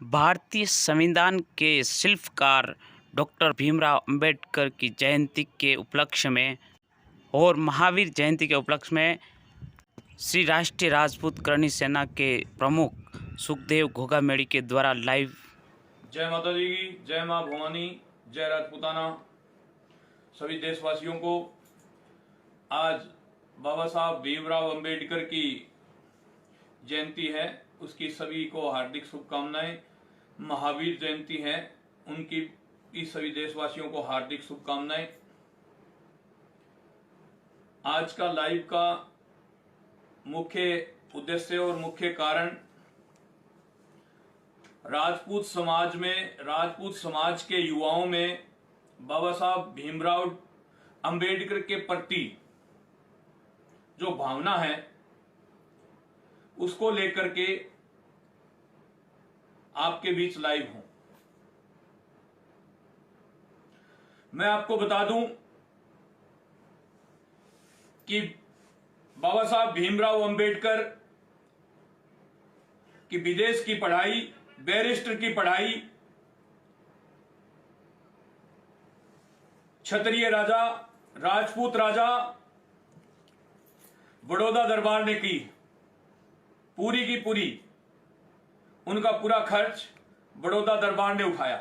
भारतीय संविधान के शिल्पकार डॉक्टर भीमराव अंबेडकर की जयंती के उपलक्ष्य में और महावीर जयंती के उपलक्ष्य में श्री राष्ट्रीय राजपूत करणी सेना के प्रमुख सुखदेव घोगामेड़ी के द्वारा लाइव। जय माता दी की, जय माँ भवानी, जय राजपूताना। सभी देशवासियों को आज बाबा साहब भीमराव अंबेडकर की जयंती है, उसकी सभी को हार्दिक शुभकामनाएं। महावीर जयंती है, उनकी भी सभी देशवासियों को हार्दिक शुभकामनाएं। आज का लाइव का मुख्य उद्देश्य और मुख्य कारण राजपूत समाज के युवाओं में बाबा साहब भीमराव अंबेडकर के प्रति जो भावना है उसको लेकर के आपके बीच लाइव हूं। मैं आपको बता दूं कि बाबा साहब भीमराव अंबेडकर की विदेश की पढ़ाई, बैरिस्टर की पढ़ाई क्षत्रिय राजा, राजपूत राजा बड़ौदा दरबार ने की, पूरी की पूरी उनका पूरा खर्च बड़ौदा दरबार ने उठाया।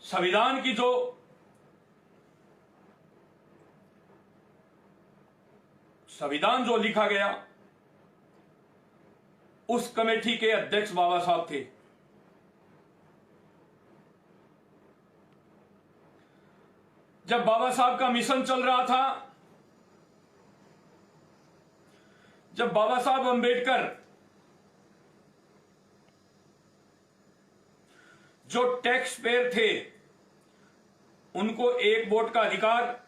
संविधान की जो संविधान जो लिखा गया उस कमेटी के अध्यक्ष बाबा साहब थे। जब बाबा साहब का मिशन चल रहा था, जब बाबा साहब अंबेडकर जो टैक्स पेयर थे उनको एक वोट का अधिकार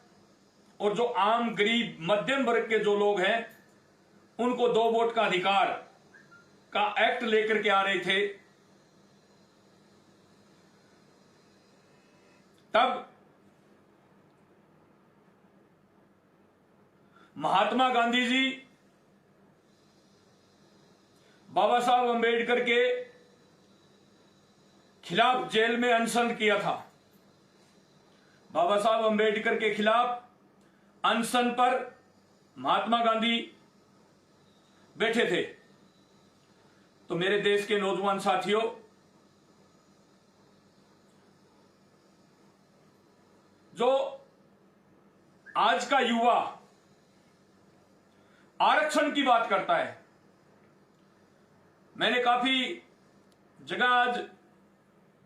और जो आम गरीब मध्यम वर्ग के जो लोग हैं उनको 2 वोट का अधिकार का एक्ट लेकर के आ रहे थे, तब महात्मा गांधी जी बाबा साहब अंबेडकर के खिलाफ जेल में अनशन किया था। बाबा साहब अंबेडकर के खिलाफ अनशन पर महात्मा गांधी बैठे थे। तो मेरे देश के नौजवान साथियों, जो आज का युवा आरक्षण की बात करता है, मैंने काफी जगह आज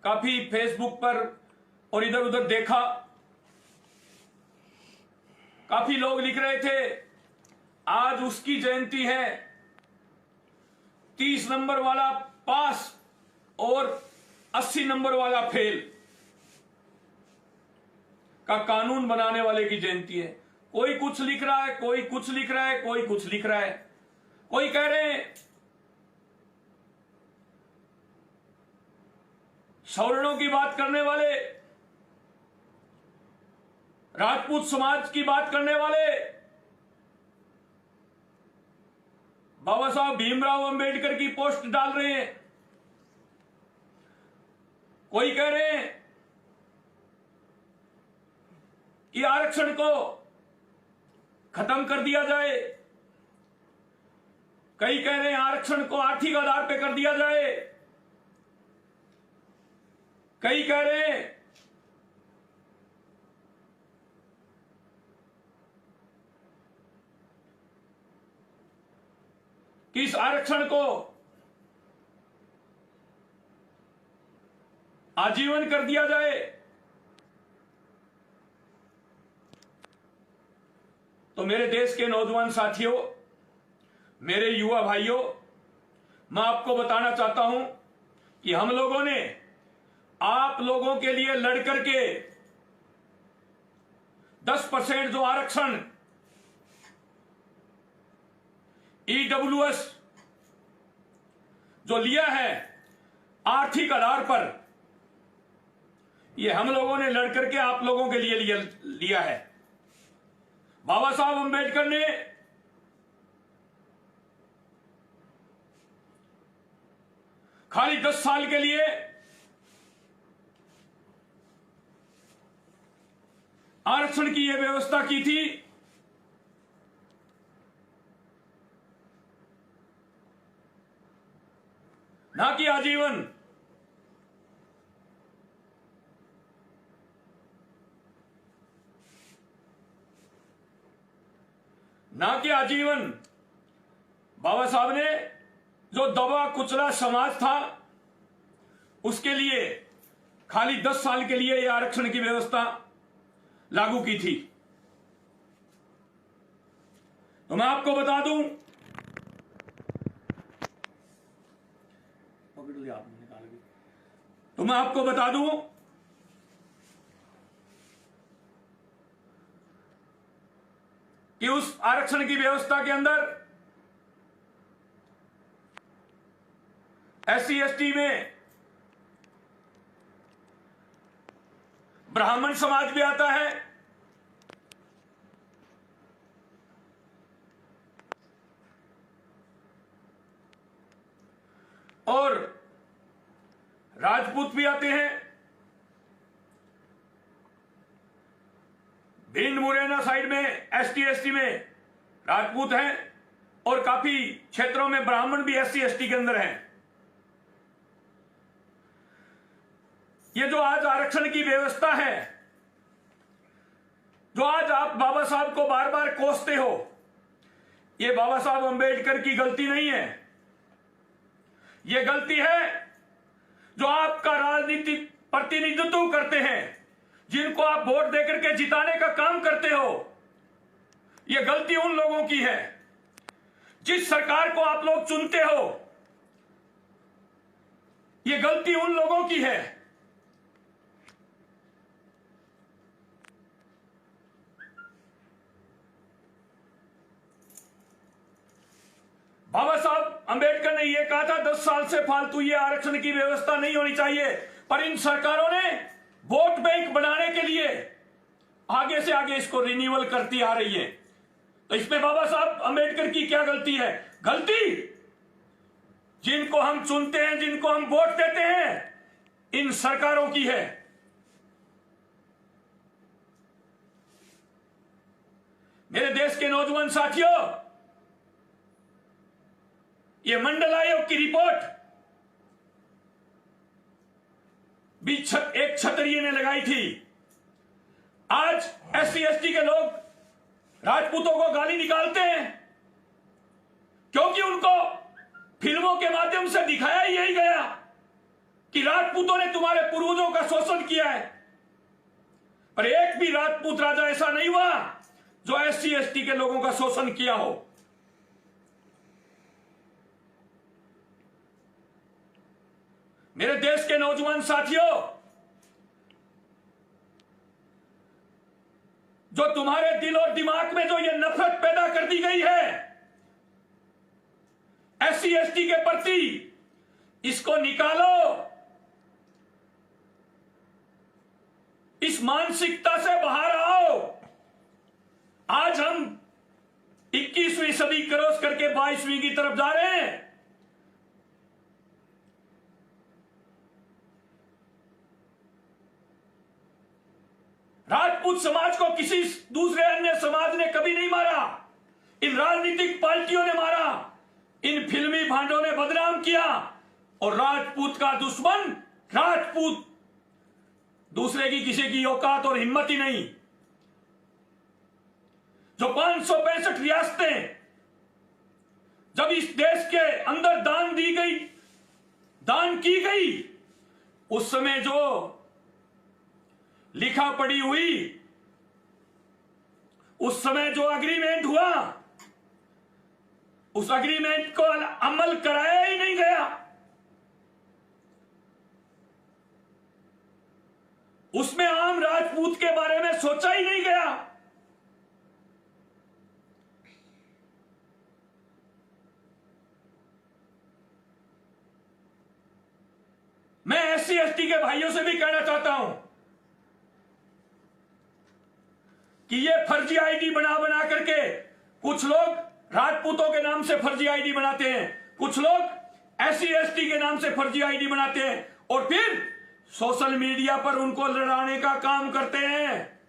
काफी फेसबुक पर और इधर उधर देखा, काफी लोग लिख रहे थे आज उसकी जयंती है, 30 नंबर वाला पास और 80 नंबर वाला फेल का कानून बनाने वाले की जयंती है। कोई कुछ लिख रहा है, कोई कुछ लिख रहा है, कोई कुछ लिख रहा है। कोई कह रहे हैं सवर्णों की बात करने वाले, राजपूत समाज की बात करने वाले बाबा साहब भीमराव अंबेडकर की पोस्ट डाल रहे हैं। कोई कह रहे हैं कि आरक्षण को खत्म कर दिया जाए, कई कह रहे हैं आरक्षण को आर्थिक आधार पर कर दिया जाए, कई कह रहे हैं कि इस आरक्षण को आजीवन कर दिया जाए। तो मेरे देश के नौजवान साथियों, मेरे युवा भाइयों, मैं आपको बताना चाहता हूं कि हम लोगों ने आप लोगों के लिए लड़कर के 10% जो आरक्षण ईडब्ल्यूएस जो लिया है आर्थिक आधार पर, यह हम लोगों ने लड़कर के आप लोगों के लिए लिया है। बाबा साहब अंबेडकर ने खाली 10 साल के लिए आरक्षण की यह व्यवस्था की थी। ना कि आजीवन। ना कि आजीवन। बाबा साहब ने जो दबा कुचला समाज था उसके लिए खाली 10 साल के लिए यह आरक्षण की व्यवस्था लागू की थी। तो मैं आपको बता दूं, कि उस आरक्षण की व्यवस्था के अंदर SC ST में ब्राह्मण समाज भी आता है, और राजपूत भी आते हैं। भिंड मुरैना साइड में ST ST में राजपूत हैं और काफी क्षेत्रों में ब्राह्मण भी SC ST के अंदर हैं। ये जो आज आरक्षण की व्यवस्था है, जो आज आप बाबा साहब को बार बार कोसते हो, ये बाबा साहब अंबेडकर की गलती नहीं है। ये गलती है जो आपका राजनीतिक प्रतिनिधित्व करते हैं, जिनको आप वोट देकर के जिताने का काम करते हो। ये गलती उन लोगों की है जिस सरकार को आप लोग चुनते हो। ये गलती उन लोगों की है बाबा साहब अंबेडकर ने यह कहा था 10 साल से फालतू ये आरक्षण की व्यवस्था नहीं होनी चाहिए, पर इन सरकारों ने वोट बैंक बनाने के लिए आगे से आगे इसको रिन्यूअल करती आ रही है। तो इसमें बाबा साहब अंबेडकर की क्या गलती है? गलती जिनको हम चुनते हैं, जिनको हम वोट देते हैं, इन सरकारों की है। मेरे देश के नौजवान साथियों, ये मंडल आयोग की रिपोर्ट भी एक क्षत्रिय ने लगाई थी। आज SC ST के लोग राजपूतों को गाली निकालते हैं क्योंकि उनको फिल्मों के माध्यम से दिखाया ही यही गया कि राजपूतों ने तुम्हारे पूर्वजों का शोषण किया है। पर एक भी राजपूत राजा ऐसा नहीं हुआ जो SC ST के लोगों का शोषण किया हो। मेरे देश के नौजवान साथियों, जो तुम्हारे दिल और दिमाग में जो ये नफरत पैदा कर दी गई है SC ST के प्रति, इसको निकालो। इस मानसिकता से बाहर आओ। आज हम 21वीं सदी क्रॉस करके 22वीं की तरफ जा रहे हैं। राजपूत समाज को किसी दूसरे अन्य समाज ने कभी नहीं मारा, इन राजनीतिक पार्टियों ने मारा, इन फिल्मी भांडों ने बदनाम किया। और राजपूत का दुश्मन राजपूत, दूसरे की किसी की औकात और हिम्मत ही नहीं। जो 565 रियासतें जब इस देश के अंदर दान की गई, उस समय जो लिखा पड़ी हुई, उस समय जो अग्रीमेंट हुआ, उस अग्रीमेंट को अमल कराया ही नहीं गया। उसमें आम राजपूत के बारे में सोचा ही नहीं गया। मैं SC ST के भाइयों से भी कहना चाहता हूं कि ये फर्जी आईडी बना करके कुछ लोग राजपूतों के नाम से फर्जी आईडी बनाते हैं, कुछ लोग SC/ST के नाम से फर्जी आईडी बनाते हैं और फिर सोशल मीडिया पर उनको लड़ाने का काम करते हैं।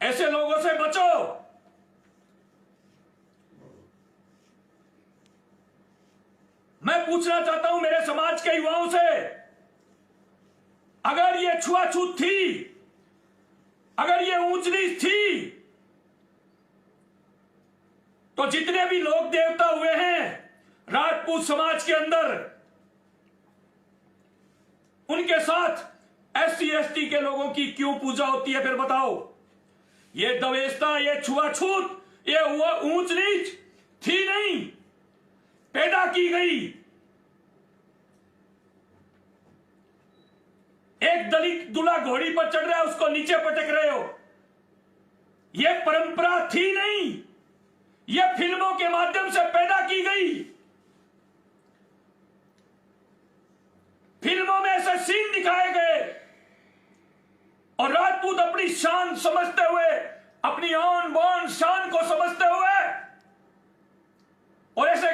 ऐसे लोगों से बचो। मैं पूछना चाहता हूं मेरे समाज के युवाओं से, अगर ये छुआछूत थी, अगर ये ऊंच नीच थी, तो जितने भी लोक देवता हुए हैं राजपूत समाज के अंदर, उनके साथ SC/ST के लोगों की क्यों पूजा होती है? फिर बताओ। ये दवेशता, ये छुआछूत, ये ऊंच नीच थी नहीं, पैदा की गई। एक दलित दूल्हा घोड़ी पर चढ़ रहा है, उसको नीचे पटक रहे हो। यह परंपरा थी नहीं, यह फिल्मों के माध्यम से पैदा की गई। फिल्मों में ऐसे सीन दिखाए गए और राजपूत अपनी शान समझते हुए, अपनी आन बान शान को समझते हुए और ऐसे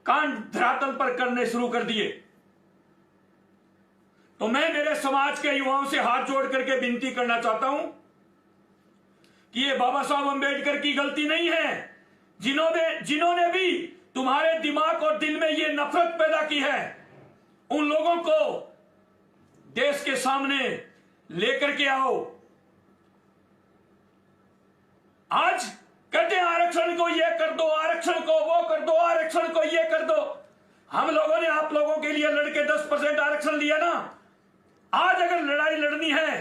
कांड धरातल पर करने शुरू कर दिए। तो मैं मेरे समाज के युवाओं से हाथ जोड़ करके विनती करना चाहता हूं कि ये बाबा साहब अंबेडकर की गलती नहीं है, जिन्होंने भी तुम्हारे दिमाग और दिल में ये नफरत पैदा की है, उन लोगों को देश के सामने लेकर के आओ। आज कहते हैं आरक्षण को ये कर दो, आरक्षण को वो कर दो, आरक्षण को ये कर दो। हम लोगों ने आप लोगों के लिए लड़के 10% आरक्षण लिया ना। आज अगर लड़ाई लड़नी है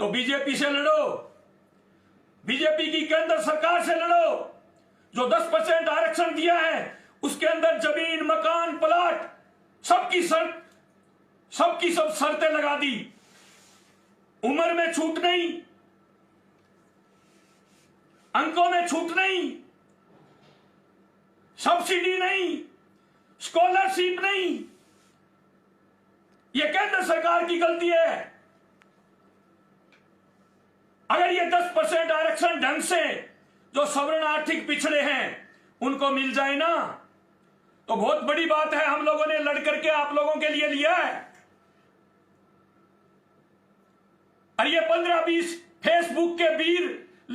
तो बीजेपी से लड़ो, बीजेपी की केंद्र सरकार से लड़ो। जो 10% आरक्षण दिया है उसके अंदर जमीन, मकान, प्लाट, सबकी सब शर्तें लगा दी। उम्र में छूट नहीं, अंकों में छूट नहीं, सब्सिडी नहीं, स्कॉलरशिप नहीं। यह केंद्र सरकार की गलती है। अगर ये 10% आरक्षण ढंग से जो सवर्ण आर्थिक पिछड़े हैं उनको मिल जाए ना, तो बहुत बड़ी बात है। हम लोगों ने लड़ करके आप लोगों के लिए लिया है। और ये 15-20 फेसबुक के वीर